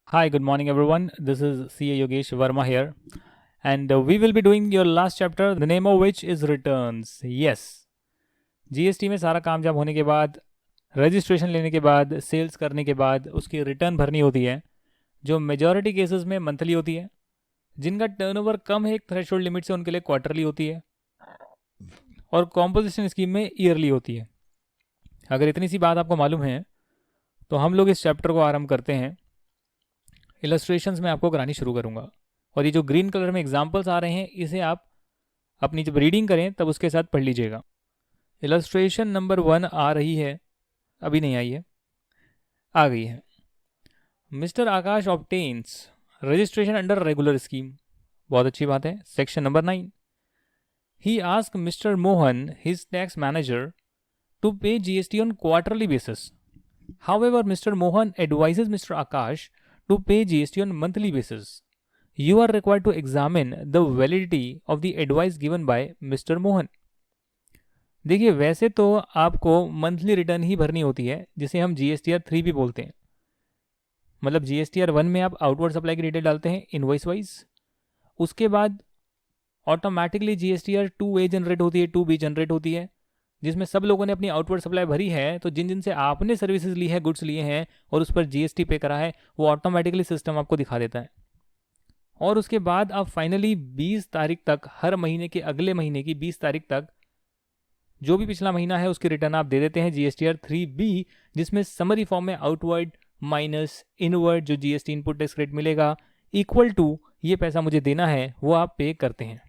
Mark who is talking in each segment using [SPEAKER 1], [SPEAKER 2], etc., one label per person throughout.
[SPEAKER 1] Hi, good morning, everyone. This is CA Yogesh Verma here, and we will be doing your last chapter, the name of which is returns. Yes, GST में सारा काम जब होने के बाद, registration लेने के बाद, सेल्स करने के बाद उसकी रिटर्न भरनी होती है, जो मेजॉरिटी केसेस में मंथली होती है। जिनका टर्नओवर कम है एक थ्रेशोल्ड लिमिट से, उनके लिए क्वार्टरली होती है, और कॉम्पोजिशन स्कीम में ईयरली होती है। अगर इतनी सी बात आपको मालूम है तो हम लोग इस चैप्टर को आरंभ करते हैं। इलस्ट्रेशंस में आपको करानी शुरू करूंगा, और ये जो ग्रीन कलर में एग्जाम्पल्स आ रहे हैं इसे आप अपनी जब रीडिंग करें तब उसके साथ पढ़ लीजिएगा। इलस्ट्रेशन नंबर 1 आ रही है, अभी नहीं आई है, आ गई है। Mister Akash obtains registration under regular scheme, बहुत अच्छी बात है। Section number 9, he ask mister Mohan his tax manager to pay GST on quarterly basis. However, Mr. Mohan advises Mr. Akash to pay GST on monthly basis. You are required to examine the validity of the advice given by Mr. Mohan. देखिए, वैसे तो आपको monthly return ही भरनी होती है, जिसे हम GSTR 3 भी बोलते हैं। मतलब GSTR 1 में आप आउटवर्ड सप्लाई की डिटेल डालते हैं इनवॉइस वाइज, उसके बाद ऑटोमेटिकली GSTR 2A जनरेट होती है, 2B जनरेट होती है, जिसमें सब लोगों ने अपनी आउटवर्ड सप्लाई भरी है। तो जिन जिन से आपने सर्विसेज ली है, गुड्स लिए हैं और उस पर जीएसटी पे करा है, वो ऑटोमेटिकली सिस्टम आपको दिखा देता है। और उसके बाद आप फाइनली 20 तारीख तक, हर महीने के अगले महीने की 20 तारीख तक जो भी पिछला महीना है उसकी रिटर्न आप दे देते हैं GSTR 3B, जिसमें समरी फॉर्म में आउटवर्ड माइनस इनवर्ड जो जीएसटी इनपुट टैक्स क्रेडिट मिलेगा इक्वल टू ये पैसा मुझे देना है, वो आप पे करते हैं।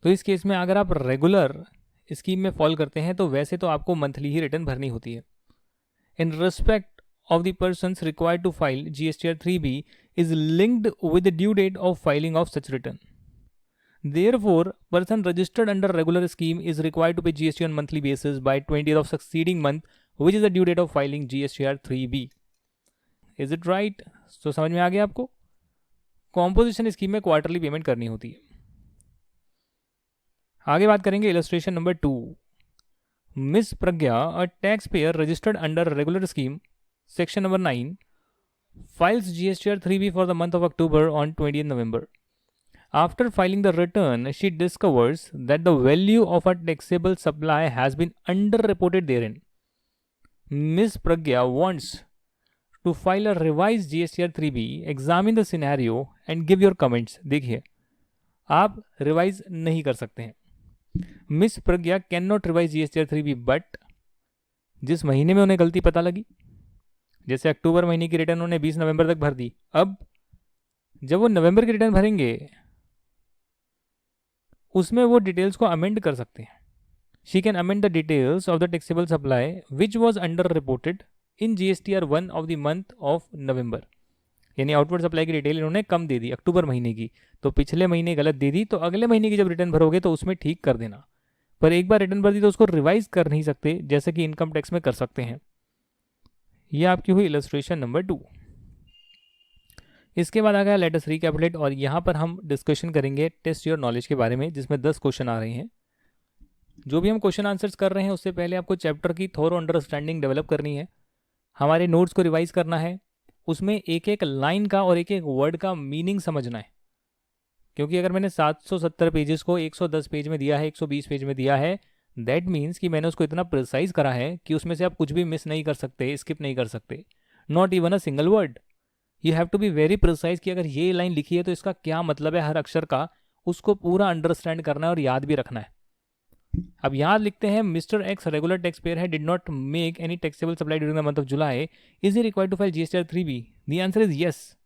[SPEAKER 1] तो इस केस में अगर आप रेगुलर स्कीम में फॉल करते हैं तो वैसे तो आपको मंथली ही रिटर्न भरनी होती है। In respect of the person required to file GSTR 3B is linked with the due date of filing of such return. Therefore, person registered under regular scheme is required to pay GST on monthly basis by 20th of succeeding month, which is the due date of filing GSTR 3B. Is it right? तो समझ में आ गया आपको? Composition scheme में quarterly payment करनी होती है। आगे बात करेंगे illustration number 2। Miss Pragya, a tax pair registered under regular scheme, section number 9, files GSTR 3B for the month of October on 20th November. After filing the return, she discovers that the value of a taxable supply has been underreported therein. Miss Pragya wants to file a revised GSTR 3B, examine the scenario and give your comments. देखिए, आप revise नहीं कर सकते हैं। Miss Pragya can not revise GSTR 3B, but जिस महीने में उन्हें गलती पता लगी, जैसे अक्टूबर महीने की रिटर्न उन्होंने 20 नवंबर तक भर दी, अब जब वो नवंबर की रिटर्न भरेंगे उसमें वो डिटेल्स को अमेंड कर सकते हैं। She can amend the details of the taxable supply which was under reported in GSTR 1 of the month of नवंबर। यानी आउटवर्ड सप्लाई की डिटेल इन्होंने कम दे दी अक्टूबर महीने की, तो पिछले महीने गलत दे दी, तो अगले महीने की जब रिटर्न भरोगे तो उसमें ठीक कर देना। पर एक बार रिटर्न भर दी तो उसको रिवाइज कर नहीं सकते, जैसे कि इनकम टैक्स में कर सकते हैं। यह आपकी हुई इलस्ट्रेशन नंबर 2। इसके बाद आ गया लेट अस रिकैपिटुलेट, और यहाँ पर हम डिस्कशन करेंगे टेस्ट योर नॉलेज के बारे में, जिसमें 10 क्वेश्चन आ रहे हैं। जो भी हम क्वेश्चन आंसर्स कर रहे हैं उससे पहले आपको चैप्टर की थोरो अंडरस्टैंडिंग डेवलप करनी है, हमारे नोट्स को रिवाइज करना है, उसमें एक एक लाइन का और एक एक वर्ड का मीनिंग समझना है। क्योंकि अगर मैंने 770 पेजेस को 110 पेज में दिया है, 120 पेज में दिया है, दैट मीन्स कि मैंने उसको इतना प्रिसाइज करा है कि उसमें से आप कुछ भी मिस नहीं कर सकते, स्किप नहीं कर सकते, not even a single word. You have to be very precise कि अगर ये लाइन लिखी है तो इसका क्या मतलब है, हर अक्षर का उसको पूरा अंडरस्टैंड करना है और याद भी रखना है। अब यहाँ लिखते हैं mister X regular tax payer है, did not make any taxable supply during the month of July, is he required to file GSTR 3B? The answer is yes.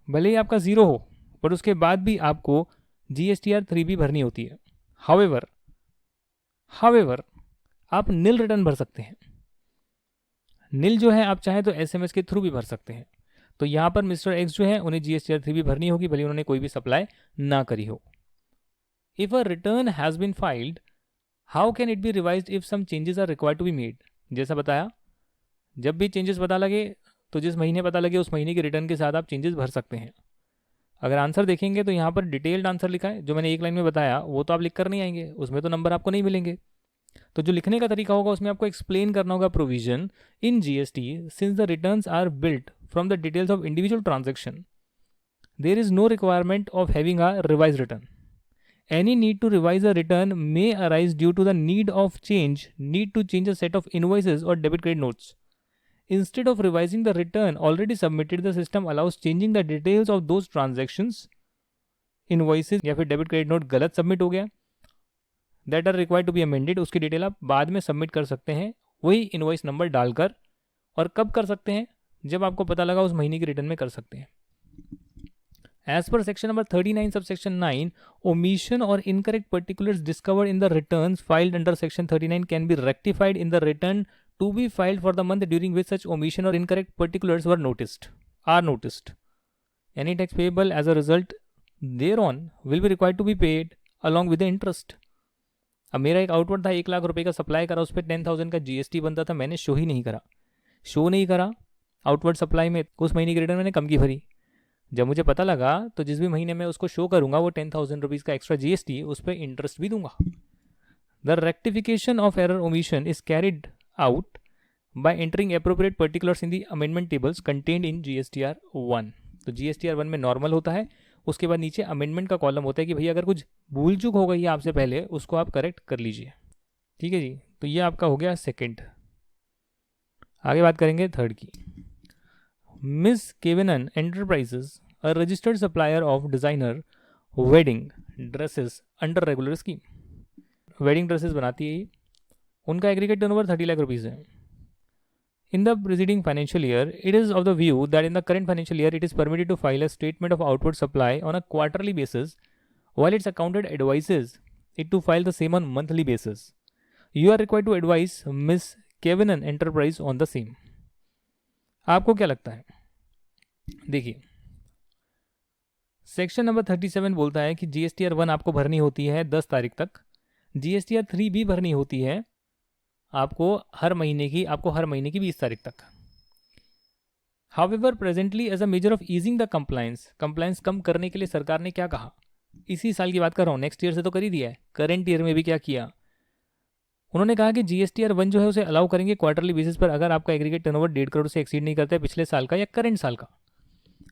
[SPEAKER 1] भले ही आपका 0 हो पर उसके बाद भी आपको GSTR 3B भरनी होती है। हावेवर आप नील रिटर्न भर सकते हैं। नील जो है आप चाहे तो SMS के थ्रू भी भर सकते हैं। तो यहाँ पर मिस्टर एक्स जो है उन्हें GSTR 3B भरनी होगी, भले उन्होंने कोई भी सप्लाई ना करी हो। If a return has been filed, how can it be revised if some changes are required to be made? जैसा बताया, जब भी चेंजेस पता लगे तो जिस महीने पता लगे उस महीने की रिटर्न के साथ आप चेंजेस भर सकते हैं। अगर आंसर देखेंगे तो यहाँ पर डिटेल्ड आंसर लिखा है, जो मैंने एक लाइन में बताया वो तो आप लिख कर नहीं आएंगे, उसमें तो नंबर आपको नहीं मिलेंगे। तो जो लिखने का तरीका होगा उसमें आपको एक्सप्लेन करना होगा provision in GST since the returns are built from the details of individual transaction, there is no requirement of having a revised return. Any need to revise a return may arise due to the need to change a set of invoices or debit credit notes. Instead of revising the return already submitted, the system allows changing the details of those transactions, invoices या फिर debit credit note गलत submit हो गया, that are required to be amended, उसकी detail आप बाद में submit कर सकते हैं वही इनवॉइस नंबर डालकर। और कब कर सकते हैं? जब आपको पता लगा उस महीने की रिटर्न में कर सकते हैं। As per section number 39 sub section 9, omission और incorrect particulars discovered in the returns filed under section 39 can be rectified in the return to be filed for the month during which such omission or incorrect particulars are noticed. Any tax payable as a result thereon will be required to be paid along with the interest. अब मेरा एक outward था 1 लाख रुपए का, supply करा, उस पर 10,000 का जीएसटी बनता था, मैंने शो नहीं करा आउटवर्ड सप्लाई में, उस महीने की रिटर्न मैंने कम की भरी। जब मुझे पता लगा तो जिस भी महीने में उसको शो करूंगा वो 10,000 रुपीज़ का एक्स्ट्रा जीएसटी, उस पर इंटरेस्ट भी दूंगा। The rectification of error omission is carried out by entering appropriate particulars in the amendment tables contained in GSTR 1। तो GSTR 1 में नॉर्मल होता है, उसके बाद नीचे अमेंडमेंट का कॉलम होता है कि भैया अगर कुछ भूल चूक हो गई है आपसे पहले उसको आप करेक्ट कर लीजिए। ठीक है जी, तो ये आपका हो गया सेकंड। आगे बात करेंगे थर्ड की। मिस केवेनन enterprises a registered supplier of designer wedding dresses under regular scheme. Wedding dresses बनाती है ये, उनका एग्रीगेट टर्नओवर 30 लाख रुपीज़ है। In the preceding financial year it is of the view that in the current financial year it is permitted to file a statement of outward supply on a quarterly basis while its accountant advises it to file the same on monthly basis. You are required to advise Miss Kevinan Enterprise on the same. आपको क्या लगता है? देखिए, section number 37 बोलता है कि GSTR 1 आपको भरनी होती है 10 तारीख तक, GSTR 3 भी भरनी होती है आपको हर महीने की 20 तारीख तक। However presently as a measure of easing the compliance कम करने के लिए सरकार ने क्या कहा, इसी साल की बात कर रहा हूँ, नेक्स्ट ईयर से तो कर ही दिया है, करेंट ईयर में भी क्या किया, उन्होंने कहा कि GSTR 1 जो है उसे अलाउ करेंगे क्वार्टरली बेसिस पर अगर आपका एग्रीगेट टर्नओवर 1.5 करोड़ से एक्सीड नहीं करता है पिछले साल का या करेंट साल का।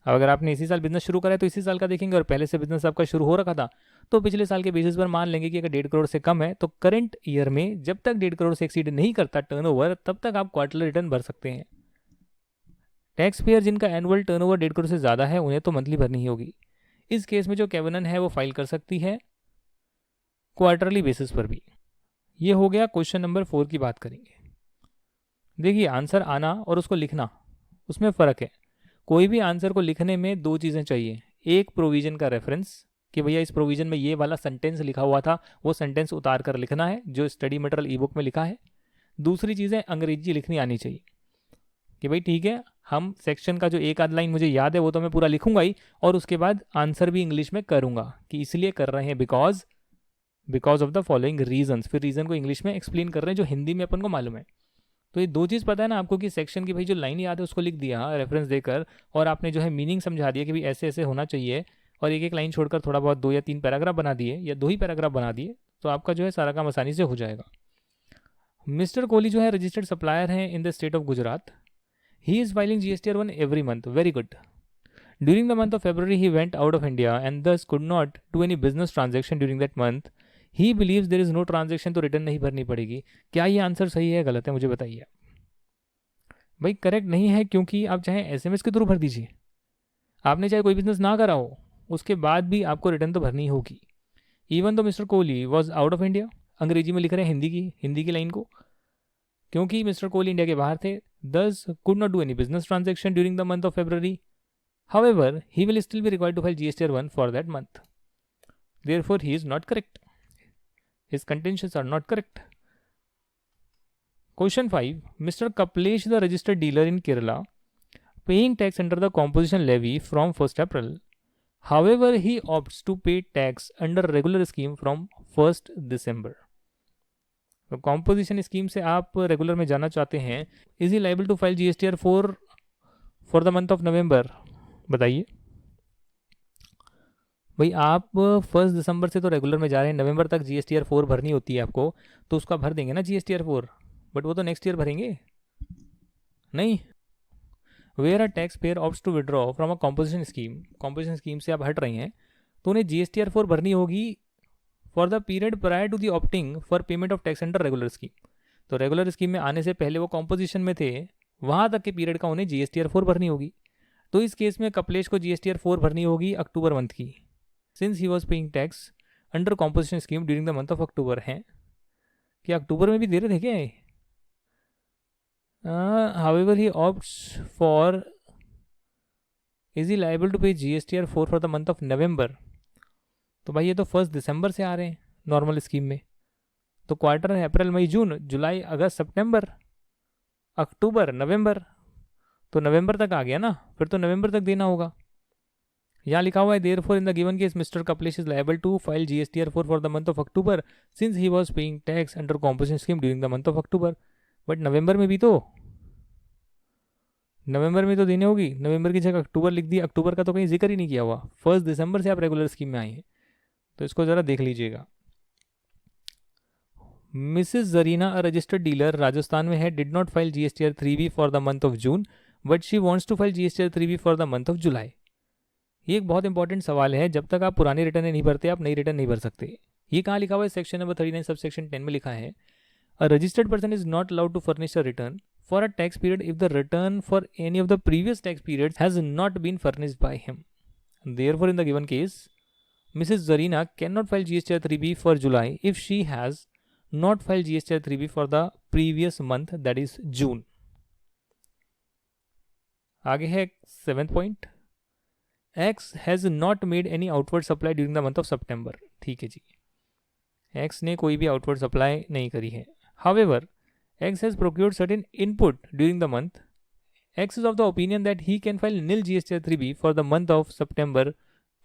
[SPEAKER 1] अब अगर आपने इसी साल बिजनेस शुरू करा है तो इसी साल का देखेंगे, और पहले से बिजनेस आपका शुरू हो रखा था तो पिछले साल के बेसिस पर मान लेंगे कि अगर 1.5 करोड़ से कम है तो करेंट ईयर में जब तक 1.5 करोड़ से एक्सीड नहीं करता टर्नओवर तब तक आप क्वार्टरली रिटर्न भर सकते हैं। टैक्स पेयर जिनका एनुअल टर्नओवर 1.5 करोड़ से ज़्यादा है उन्हें तो मंथली भरनी ही होगी। इस केस में जो केविनन है वो फाइल कर सकती है क्वार्टरली बेसिस पर भी। ये हो गया क्वेश्चन नंबर 4 की बात करेंगे। देखिए, आंसर आना और उसको लिखना उसमें फ़र्क है। कोई भी आंसर को लिखने में 2 चीज़ें चाहिए, एक प्रोविज़न का रेफरेंस कि भैया इस प्रोविज़न में ये वाला सेंटेंस लिखा हुआ था, वो सेंटेंस उतार कर लिखना है जो स्टडी मटेरियल ई बुक में लिखा है। दूसरी चीज़ें अंग्रेजी लिखनी आनी चाहिए कि भाई ठीक है, हम सेक्शन का जो एक आध लाइन मुझे याद है वो तो मैं पूरा लिखूंगा ही, और उसके बाद आंसर भी इंग्लिश में करूंगा कि इसलिए कर रहे हैं because of the following reasons. फिर रीजन को इंग्लिश में एक्सप्लेन कर रहे हैं जो हिंदी में अपन को मालूम है। तो ये 2 चीज़ पता है ना आपको कि सेक्शन की भाई जो लाइन याद है उसको लिख दिया रेफरेंस देकर, और आपने जो है मीनिंग समझा दिया कि भाई ऐसे ऐसे होना चाहिए, और एक एक लाइन छोड़कर थोड़ा बहुत 2 या 3 पैराग्राफ बना दिए या 2 ही पैराग्राफ बना दिए, तो आपका जो है सारा काम आसानी से हो जाएगा। मिस्टर कोहली जो है रजिस्टर्ड सप्लायर हैं in the state of Gujarat. He is filing GSTR 1 every month. Very good. During the month of February he went out of India and thus could not do any business transaction during that month. He believes there is no transaction, तो return नहीं भरनी पड़ेगी। क्या ये answer सही है गलत है मुझे बताइए। भाई करेक्ट नहीं है, क्योंकि आप चाहे SMS के थ्रू भर दीजिए, आपने चाहे कोई बिजनेस ना करा हो उसके बाद भी आपको रिटर्न तो भरनी होगी। इवन तो mister Kohli was out of India, अंग्रेजी में लिख रहे हैं हिंदी की लाइन को, क्योंकि मिस्टर कोहली इंडिया के बाहर थे, दस could not do any business transaction during the month of February. However, he will still be required to file GSTR 1 for that month. Therefore, he is not correct. His contentions are not correct. Question 5. Mr. Kaplesh, the registered dealer in Kerala, paying tax under the composition levy from 1st April. However, he opts to pay tax under regular scheme from 1st December. तो composition scheme से आप regular में जाना चाहते हैं। Is he liable to file GSTR 4 for the month of November? बताइए भाई, आप 1 दिसंबर से तो रेगुलर में जा रहे हैं, नवंबर तक GSTR 4 भरनी होती है आपको, तो उसका भर देंगे ना GSTR 4, बट वो तो नेक्स्ट ईयर भरेंगे नहीं। Where a tax payer opts to withdraw from a composition scheme से आप हट रही हैं, तो उन्हें GSTR 4 भरनी होगी for the period prior to the opting for payment of tax under regular scheme. तो रेगुलर स्कीम में आने से पहले वो कॉम्पोजिशन में थे, वहां तक के पीरियड का उन्हें GSTR 4 भरनी होगी। तो इस केस में कपलेश को GSTR 4 भरनी होगी अक्टूबर मंथ की, since he was paying tax under composition scheme during the month of October. है कि अक्टूबर में भी दे रहे थे क्या? However he opts for, is he liable to pay GSTR 4 for the month of November. तो भाई ये तो 1 दिसंबर से आ रहे हैं नॉर्मल स्कीम में, तो क्वार्टर है अप्रैल मई जून जुलाई अगस्त सितंबर अक्टूबर नवंबर, तो नवंबर तक आ गया ना, फिर तो नवंबर तक देना होगा। यहाँ लिखा हुआ है therefore in the given case mister Kaplesh is liable to file GSTR 4 for the month of October since he was paying tax under composition scheme during the month of October. But नवंबर में भी तो देने होगी, नवंबर की जगह अक्टूबर लिख दिया, अक्टूबर का तो कहीं जिक्र ही नहीं किया हुआ। 1 दिसंबर से आप रेगुलर स्कीम में आए हैं, तो इसको ज़रा देख लीजिएगा। Mrs Zarina a registered dealer Rajasthan में है, did not file GSTR 3B for the month of June but she wants to file GSTR 3B for the month of July. ये एक बहुत इंपॉर्टेंट सवाल है, जब तक आप पुरानी रिटर्न नहीं भरते आप नई रिटर्न नहीं भर सकते। ये कहाँ लिखा हुआ है? सेक्शन नंबर 39 सब सेक्शन 10 में लिखा है, a registered person is not allowed to furnish a return for a tax period if the return for any of the previous tax periods has not been furnished by him. Therefore, in the given case, Mrs. Zarina cannot file GSTR 3B for July if she has not filed GSTR 3B for the previous month, that is June. आगे है 7th point. X has not made any outward supply during the month of September. ठीक है जी, X ने कोई भी outward supply नहीं करी है. However, X has procured certain input during the month. X is of the opinion that he can file nil GSTR 3B for the month of September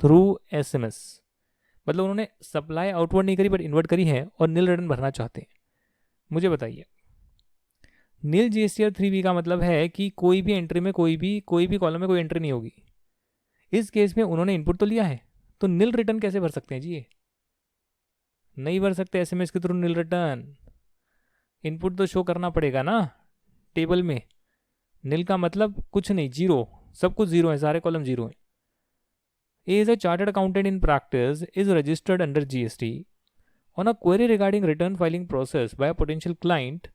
[SPEAKER 1] through SMS. मतलब उन्होंने supply outward नहीं करी but invert करी है और नील return भरना चाहते हैं। मुझे बताइए, नील GSTR 3B का मतलब है कि कोई भी एंट्री में कोई भी कॉलम में कोई एंट्री नहीं होगी। इस केस में उन्होंने इनपुट तो लिया है, तो नील रिटर्न कैसे भर सकते हैं जी? ये नहीं भर सकते SMS के थ्रू नील रिटर्न। इनपुट तो शो करना पड़ेगा ना टेबल में। नील का मतलब कुछ नहीं, जीरो, सब कुछ जीरो है, सारे कॉलम जीरो है। A is a chartered accountant in practice, is registered under GST on a query regarding return filing process by a potential client.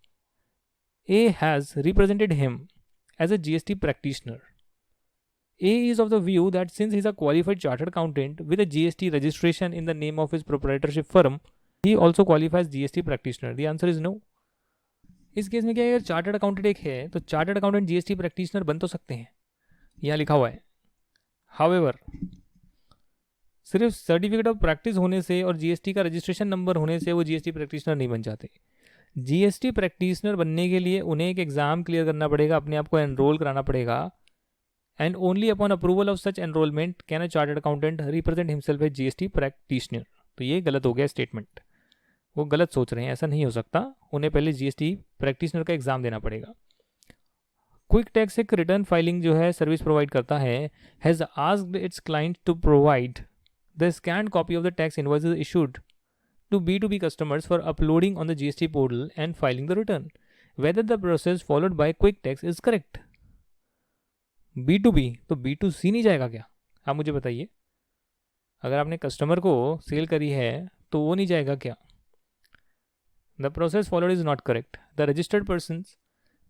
[SPEAKER 1] A has represented him as a GST practitioner. A is of the view that since he is a qualified chartered accountant with a GST registration in the name of his proprietorship firm, he also qualifies GST practitioner. The answer is no. इस case में क्या है, अगर chartered accountant एक है तो chartered accountant GST practitioner बन तो सकते हैं, यहाँ लिखा हुआ है। हाउएवर, सिर्फ सर्टिफिकेट ऑफ प्रैक्टिस होने से और GST का रजिस्ट्रेशन नंबर होने से वो GST प्रैक्टिशनर नहीं बन जाते। GST प्रैक्टिशनर बनने के लिए उन्हें एक एग्जाम क्लियर करना पड़ेगा, अपने आप को एनरोल कराना पड़ेगा, and only upon approval of such enrolment can a chartered accountant represent himself as GST practitioner. तो ये गलत हो गया स्टेटमेंट, वो गलत सोच रहे हैं, ऐसा नहीं हो सकता। उन्हें पहले GST प्रैक्टिशनर का एग्जाम देना पड़ेगा। क्विक टैक्स एक रिटर्न फाइलिंग जो है सर्विस प्रोवाइड करता है, has asked its client to provide the scanned copy of the tax invoices issued to B2B customers for uploading on the GST portal and filing the return, whether the process followed by Quick Tax is correct. B2B तो B2C नहीं जाएगा क्या? आप मुझे बताइए, अगर आपने customer को सेल करी है तो वो नहीं जाएगा क्या? The process followed is not correct. The registered persons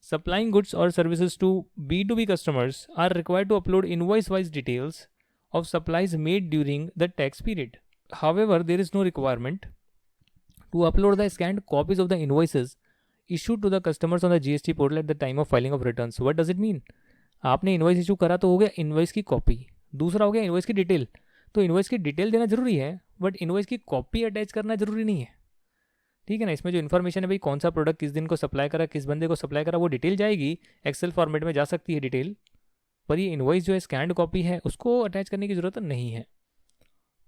[SPEAKER 1] supplying goods or services to B2B customers are required to upload invoice-wise details of supplies made during the tax period. However, there is no requirement to upload the scanned copies of the invoices issued to the customers on the GST portal at the time of filing of returns. What does it mean? आपने invoice issue करा तो हो गया invoice की copy, दूसरा हो गया invoice की डिटेल। तो इन्वॉइस की डिटेल देना जरूरी है बट इन्वॉइस की कॉपी अटैच करना जरूरी नहीं है, ठीक है ना। इसमें जो इन्फॉर्मेशन है भाई, कौन सा प्रोडक्ट किस दिन को सप्लाई करा, किस बंदे को सप्लाई करा, वो डिटेल जाएगी, एक्सेल फॉर्मेट में जा सकती है डिटेल, पर ये इन्वॉइस जो है स्कैन्ड कॉपी है उसको अटैच करने की जरूरत नहीं है।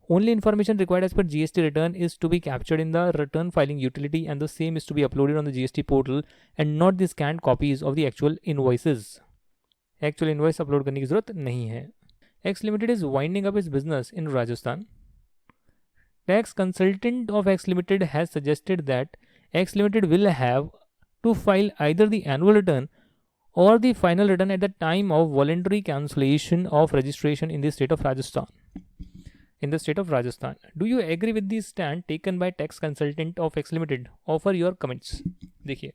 [SPEAKER 1] Only information required as per GST return is to be captured in the return filing utility and the same is to be uploaded on the GST portal and not the scanned copies of the actual invoices. Actual invoice upload करने की जरूरत नहीं है। X Limited is winding up its business in Rajasthan. Tax consultant of X Limited has suggested that X Limited will have to file either the annual return or the final return at the time of voluntary cancellation of registration in the state of Rajasthan. In the state of Rajasthan, do you agree with the stand taken by tax consultant of X Limited? Offer your comments. देखिए,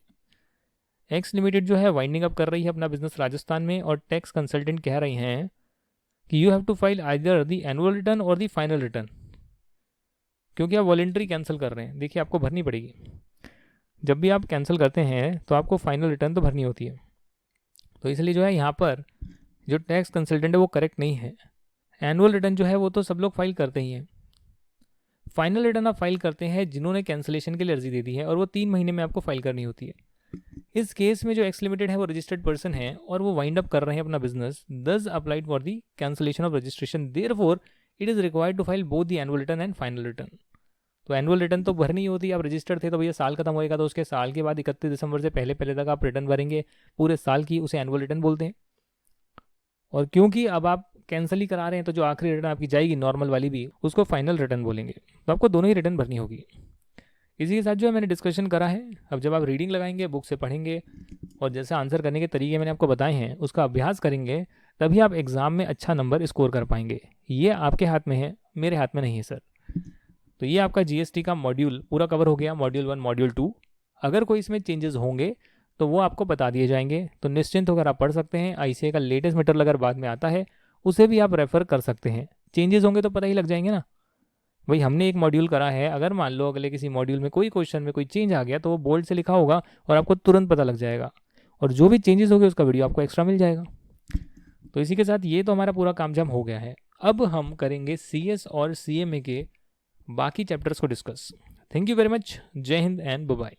[SPEAKER 1] X Limited जो है winding up कर रही है अपना business Rajasthan में, और tax consultant कह रही हैं कि you have to file either the annual return और द फाइनल रिटर्न, क्योंकि आप वॉलेंट्री कैंसिल कर रहे हैं। देखिए, आपको भरनी पड़ेगी। जब भी आप कैंसिल करते हैं तो आपको फाइनल रिटर्न तो भरनी होती है। तो इसलिए जो है यहाँ पर जो टैक्स कंसल्टेंट है वो करेक्ट नहीं है। एनुअल रिटर्न जो है वो तो सब लोग फाइल करते ही हैं। फाइनल रिटर्न आप फाइल करते हैं जिन्होंने कैंसिलेशन के लिए अर्जी दे दी है, और वो 3 महीने में आपको फाइल करनी होती है। इस केस में जो एक्स लिमिटेड है वो रजिस्टर्ड पर्सन है और वो वाइंड अप कर रहे हैं अपना business, thus applied for the cancellation of registration, therefore it is required to file both the annual return and final return. तो एनुअल रिटर्न तो भरनी ही होती है। आप रजिस्टर्ड थे तो भैया साल खत्म होएगा, तो उसके साल के बाद 31 दिसंबर से पहले तक आप रिटर्न भरेंगे पूरे साल की, उसे एनुअल रिटर्न बोलते हैं। और क्योंकि अब आप कैंसिल ही करा रहे हैं तो जो आखिरी रिटर्न आपकी जाएगी नॉर्मल वाली भी, उसको फाइनल रिटर्न बोलेंगे। तो आपको दोनों ही रिटर्न भरनी होगी। इसी के साथ जो है मैंने डिस्कशन करा है। अब जब आप रीडिंग लगाएंगे, बुक से पढ़ेंगे और जैसे आंसर करने के तरीके मैंने आपको बताए हैं उसका अभ्यास करेंगे, तभी आप एग्ज़ाम में अच्छा नंबर स्कोर कर पाएंगे। ये आपके हाथ में है, मेरे हाथ में नहीं है सर। तो ये आपका जीएसटी का मॉड्यूल पूरा कवर हो गया, मॉड्यूल 1 मॉड्यूल 2। अगर कोई इसमें चेंजेस होंगे तो वो आपको बता दिए जाएंगे, तो निश्चिंत होकर आप पढ़ सकते हैं। आईसीए का लेटेस्ट मटेरियल अगर बाद में आता है उसे भी आप रेफर कर सकते हैं। चेंजेस होंगे तो पता ही लग जाएंगे ना भाई, हमने एक मॉड्यूल करा है, अगर मान लो अगले किसी मॉड्यूल में कोई क्वेश्चन में कोई चेंज आ गया तो वो बोल्ड से लिखा होगा और आपको तुरंत पता लग जाएगा, और जो भी चेंजेस होंगे उसका वीडियो आपको एक्स्ट्रा मिल जाएगा। तो इसी के साथ ये तो हमारा पूरा कामजाम हो गया है। अब हम करेंगे सीएस और सीएमए के बाकी चैप्टर्स को discuss. Thank you very much. जय हिंद एंड बाय बाय।